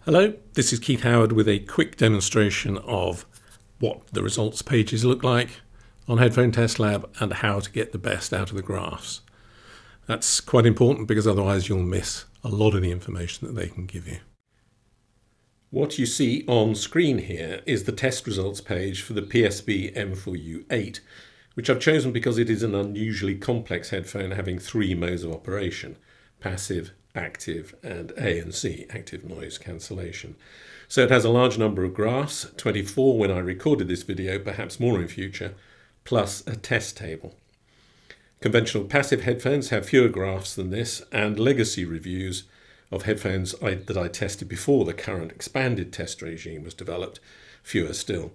Hello, this is Keith Howard with a quick demonstration of what the results pages look like on Headphone Test Lab and how to get the best out of the graphs. That's quite important because otherwise you'll miss a lot of the information that they can give you. What you see on screen here is the test results page for the PSB M4U8, which I've chosen because it is an unusually complex headphone having three modes of operation: passive, active and ANC, active noise cancellation. So it has a large number of graphs, 24 when I recorded this video, perhaps more in future, plus a test table. Conventional passive headphones have fewer graphs than this, and legacy reviews of headphones that I tested before the current expanded test regime was developed, fewer still.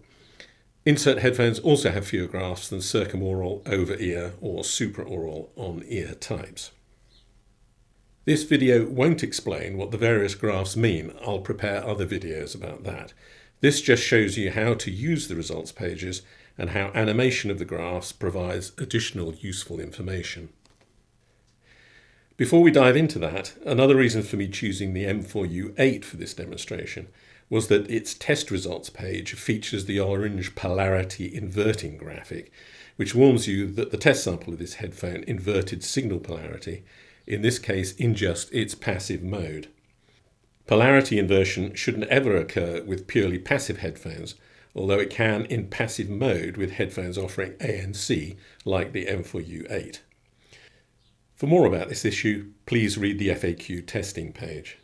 Insert headphones also have fewer graphs than circumaural, over-ear or supraaural on-ear types. This video won't explain what the various graphs mean. I'll prepare other videos about that. This just shows you how to use the results pages and how animation of the graphs provides additional useful information. Before we dive into that, another reason for me choosing the M4U8 for this demonstration was that its test results page features the orange polarity inverting graphic, which warns you that the test sample of this headphone inverted signal polarity, in this case in just its passive mode. Polarity inversion shouldn't ever occur with purely passive headphones, although it can in passive mode with headphones offering ANC like the M4U8. For more about this issue, please read the FAQ testing page.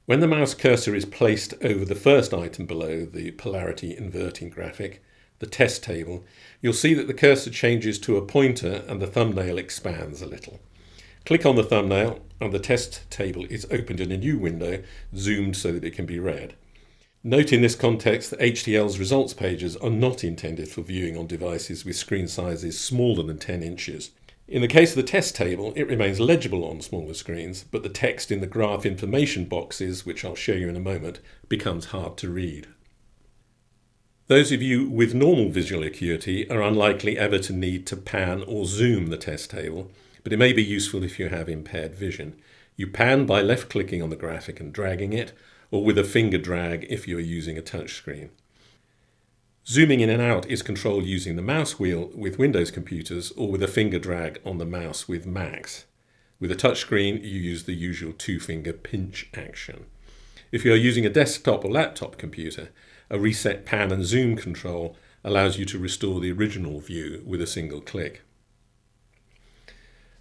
When the mouse cursor is placed over the first item below the polarity inverting graphic, the test table, you'll see that the cursor changes to a pointer and the thumbnail expands a little. Click on the thumbnail and the test table is opened in a new window, zoomed so that it can be read. Note in this context that HTL's results pages are not intended for viewing on devices with screen sizes smaller than 10 inches. In the case of the test table, it remains legible on smaller screens, but the text in the graph information boxes, which I'll show you in a moment, becomes hard to read. Those of you with normal visual acuity are unlikely ever to need to pan or zoom the test table, but it may be useful if you have impaired vision. You pan by left-clicking on the graphic and dragging it, or with a finger drag if you are using a touchscreen. Zooming in and out is controlled using the mouse wheel with Windows computers or with a finger drag on the mouse with Macs. With a touchscreen, you use the usual two-finger pinch action. If you are using a desktop or laptop computer, a reset pan and zoom control allows you to restore the original view with a single click.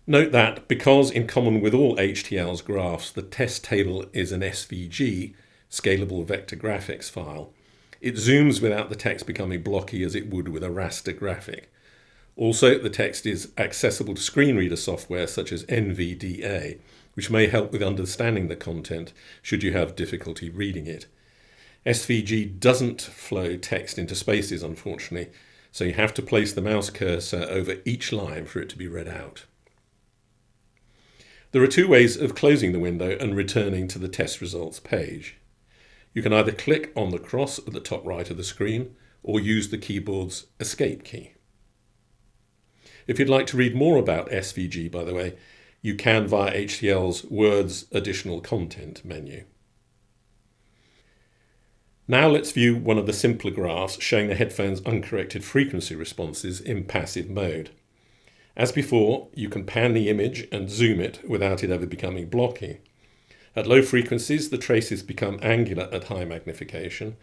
Note that because, in common with all HTL's graphs, the test table is an SVG, scalable vector graphics file, it zooms without the text becoming blocky as it would with a raster graphic. Also, the text is accessible to screen reader software such as NVDA, which may help with understanding the content should you have difficulty reading it. SVG doesn't flow text into spaces, unfortunately, so you have to place the mouse cursor over each line for it to be read out. There are two ways of closing the window and returning to the test results page. You can either click on the cross at the top right of the screen or use the keyboard's escape key. If you'd like to read more about SVG, by the way, you can via HTL's Words Additional Content menu. Now let's view one of the simpler graphs showing the headphone's uncorrected frequency responses in passive mode. As before, you can pan the image and zoom it without it ever becoming blocky. At low frequencies, the traces become angular at high magnification,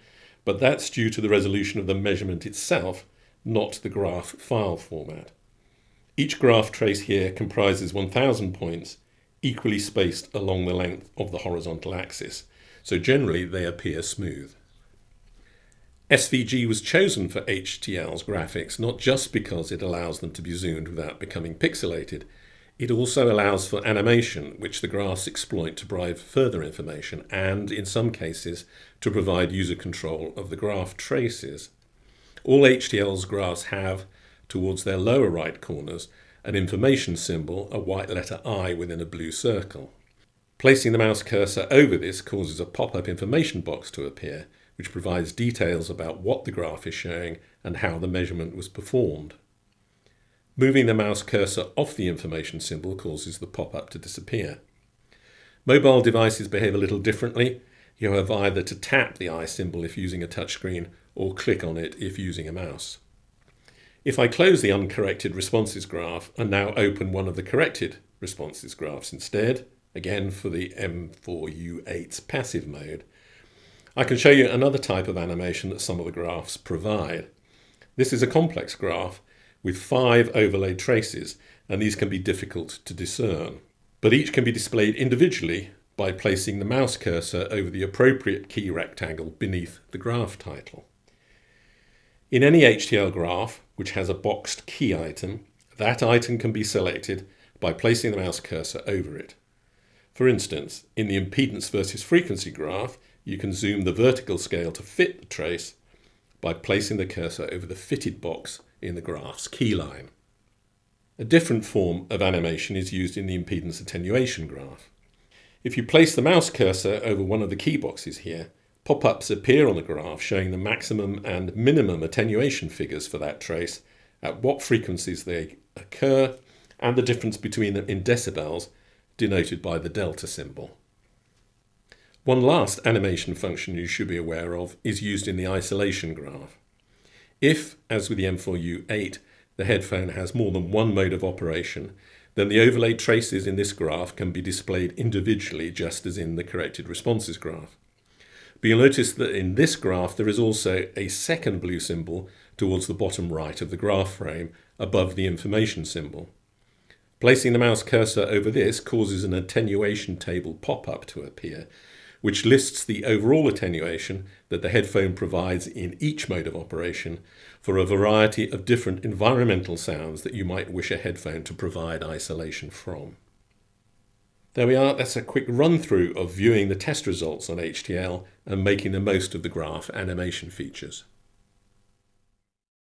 but that's due to the resolution of the measurement itself, not the graph file format. Each graph trace here comprises 1000 points, equally spaced along the length of the horizontal axis, so generally they appear smooth. SVG was chosen for HTL's graphics not just because it allows them to be zoomed without becoming pixelated, it also allows for animation, which the graphs exploit to provide further information and, in some cases, to provide user control of the graph traces. All HTL's graphs have, towards their lower right corners, an information symbol, a white letter I within a blue circle. Placing the mouse cursor over this causes a pop-up information box to appear, which provides details about what the graph is showing and how the measurement was performed. Moving the mouse cursor off the information symbol causes the pop-up to disappear. Mobile devices behave a little differently. You have either to tap the eye symbol if using a touchscreen or click on it if using a mouse. If I close the uncorrected responses graph and now open one of the corrected responses graphs instead, again for the M4U8's passive mode, I can show you another type of animation that some of the graphs provide. This is a complex graph with 5 overlaid traces, and these can be difficult to discern. But each can be displayed individually by placing the mouse cursor over the appropriate key rectangle beneath the graph title. In any HTL graph which has a boxed key item, that item can be selected by placing the mouse cursor over it. For instance, in the impedance versus frequency graph, you can zoom the vertical scale to fit the trace by placing the cursor over the fitted box in the graph's keyline. A different form of animation is used in the impedance attenuation graph. If you place the mouse cursor over one of the key boxes here, pop-ups appear on the graph showing the maximum and minimum attenuation figures for that trace, at what frequencies they occur, and the difference between them in decibels, denoted by the delta symbol. One last animation function you should be aware of is used in the isolation graph. If, as with the M4U8, the headphone has more than one mode of operation, then the overlaid traces in this graph can be displayed individually, just as in the corrected responses graph. But you'll notice that in this graph there is also a second blue symbol towards the bottom right of the graph frame, above the information symbol. Placing the mouse cursor over this causes an attenuation table pop-up to appear, which lists the overall attenuation that the headphone provides in each mode of operation for a variety of different environmental sounds that you might wish a headphone to provide isolation from. There we are, that's a quick run through of viewing the test results on HTL and making the most of the graph animation features.